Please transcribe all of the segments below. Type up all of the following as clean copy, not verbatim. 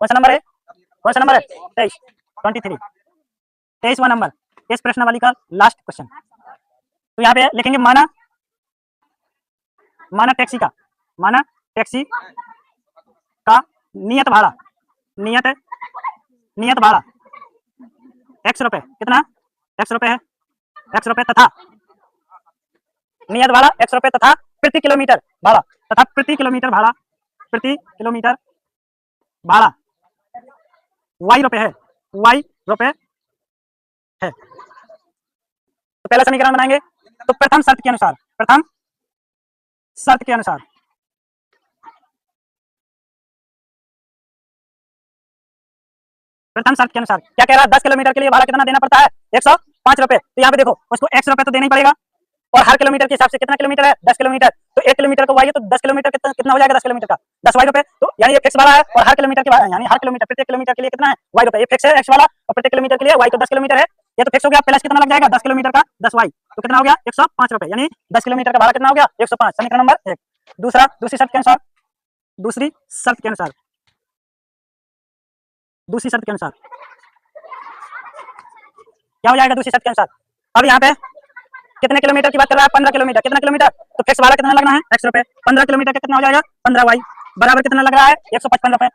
कौन सा नंबर है? कौन सा नंबर है? 23, 23, 23वां नंबर इस प्रश्नावली का लास्ट क्वेश्चन। तो यहाँ पे लिखेंगे माना टैक्सी का नियत भाड़ा, नियत भाड़ा x रुपए, कितना? x रुपए है, x रुपए तथा नियत भाड़ा x रुपए तथा प्रति किलोमीटर भाड़ा, तथा प्रति किलोमीटर भाड़ा y रुपए है, y रुपए है। तो पहला समीकरण बनाएंगे। तो प्रथम शर्त के अनुसार क्या कह रहा है? 10 किलोमीटर के लिए भाड़ा कितना देना पड़ता है? 105 रुपए। तो यहाँ पे देखो, उसको x रुपए तो देना ही पड़ेगा, और हर किलोमीटर के हिसाब से कितना किलोमीटर है? 10 किलोमीटर। तो 1 किलोमीटर को y है, तो 10 किलोमीटर कितना हो जाएगा? 10 किलोमीटर का 10 y रुपए। तो यानी ये फिक्स भाड़ा है, और हर किलोमीटर के यानी हर किलोमीटर प्रत्येक किलोमीटर के लिए कितना है? y रुपए। ये फिक्स है x वाला, और प्रत्येक किलोमीटर के लिए y तो 10 किलोमीटर है, ये तो फिक्स हो गया। प्लस कितना लग जाएगा? 10 किलोमीटर का 10 y, तो कितना हो गया? 105 रुपए। यानी 10 किलोमीटर का भाड़ा कितना हो गया? 105। समीकरण नंबर 1। दूसरी शर्त के अनुसार क्या हो जाएगा? दूसरी शर्त के अनुसार अब यहाँ पे कितने किलोमीटर की बात कर रहा है? 15 किलोमीटर। कितना किलोमीटर? तो फिक्स भाड़ा कितना लगना है? x रुपए। 15 किलोमीटर का कितना हो जाएगा? 15y बराबर कितना लग रहा है? 155 रुपए।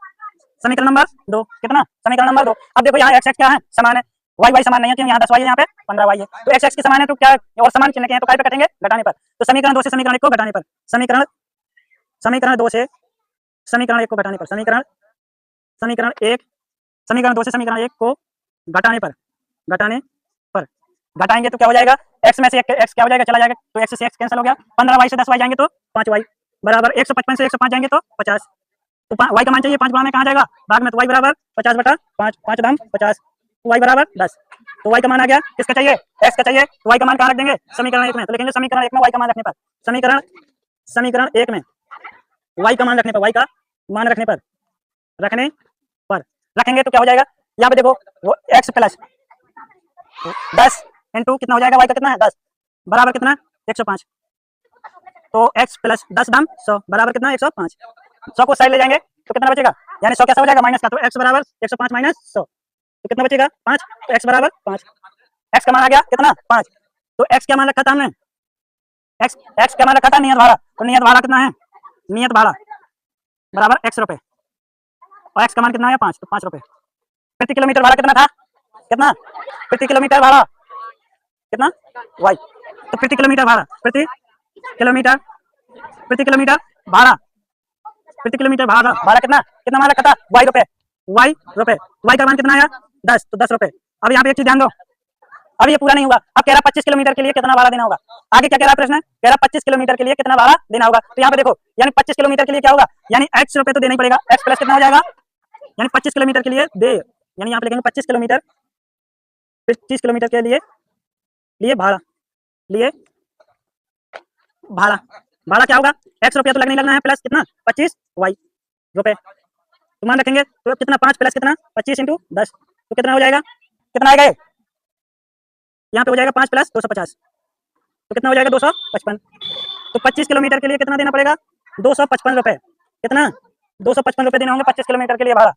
समीकरण नंबर 2 कितना? समीकरण नंबर 2। अब देखो यहाँ x क्या है? समान है, y समान नहीं है, क्यों? यहाँ 10y है, यहाँ पे 15y है। तो x की समान है, तो क्या और समान चिन्ह के हैं, तो काय पे कटेंगे? घटाने पर। तो समीकरण 2 से समीकरण 1 को घटाने पर, समीकरण 2 से समीकरण 1 को घटाने पर, समीकरण 2 से समीकरण 1 को घटाने पर घटाएंगे तो क्या हो जाएगा? x में से x क्या हो जाएगा? चला जाएगा, तो x से x कैंसिल हो गया। 15y से 10y जाएंगे तो 5y बराबर 155 से 105 जाएंगे तो 50। तो y का मान चाहिए 5 गुणा में कहाँ जाएगा? भाग में। तो y बराबर 50/5, 5 दाम 50, तो y बराबर 10। तो y का मान आ गया। किसका चाहिए? x का चाहिए। तो y का मान कहाँ रख देंगे? समीकरण 1 में। तो लिखेंगे समीकरण 1 में y का मान रखने पर, समीकरण 1 में y का मान रखने पर, रखेंगे तो क्या हो जाएगा? यहाँ पे देखो, वो x प्लस 10 इंटू कितना हो जाएगा? y का कितना है? 10 बराबर कितना? 105। तो x प्लस 10 दाम 100 बराबर कितना? 105। 100 को साइड ले जाएंगे तो कितना बचेगा? यानी 100 कैसा हो जाएगा? माइनस का। तो x बराबर 105 माइनस 100, तो कितना बचेगा? 5। तो x बराबर 5। x का मान आ गया कितना? 5। तो x क्या मान रखा था हमने? x क्या मान रखा था? नियत भाड़ा। तो नियत भाड़ा कितना है? नियत भाड़ा बराबर x रुपए, और x का मान कितना है? 5, तो 5 रुपए। प्रति किलोमीटर भाड़ा कितना था? कितना? प्रति किलोमीटर भाड़ा कितना? y। तो प्रति किलोमीटर भाड़ा भाड़ा कितना मान रखा था? y रुपए। y का मान कितना आया? 10, तो 10 रुपए। अब यहाँ पे एक चीज ध्यान दो, अब ये पूरा नहीं हुआ। अब कह रहा 25 किलोमीटर के लिए कितना भाड़ा देना होगा। आगे क्या कह रहा है प्रश्न? कह रहा 25 किलोमीटर के लिए कितना भाड़ा देना होगा। तो यहाँ पे देखो, यानी 25 किलोमीटर के लिए क्या होगा? यानी x रुपए तो देना ही पड़ेगा। x प्लस कितना हो जाएगा? यानी 25 किलोमीटर के लिए दे, यानी यहाँ पे लिखेंगे 25 किलोमीटर के लिए भाड़ा क्या होगा? x रुपया तो लगने लगना है, प्लस कितना? 25 y रुपए। तो मान रखेंगे, तो कितना? 5 प्लस कितना? 25 इंटू 10, तो कितना हो जाएगा? कितना आएगा? यहाँ पे हो जाएगा 5 प्लस 250, तो कितना हो जाएगा? 255। तो 25 किलोमीटर के लिए कितना देना पड़ेगा? 255 रुपए। कितना? 255 रुपए देना होंगे 25 किलोमीटर के लिए भाड़ा।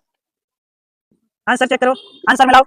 आंसर चेक करो, आंसर मिलाओ।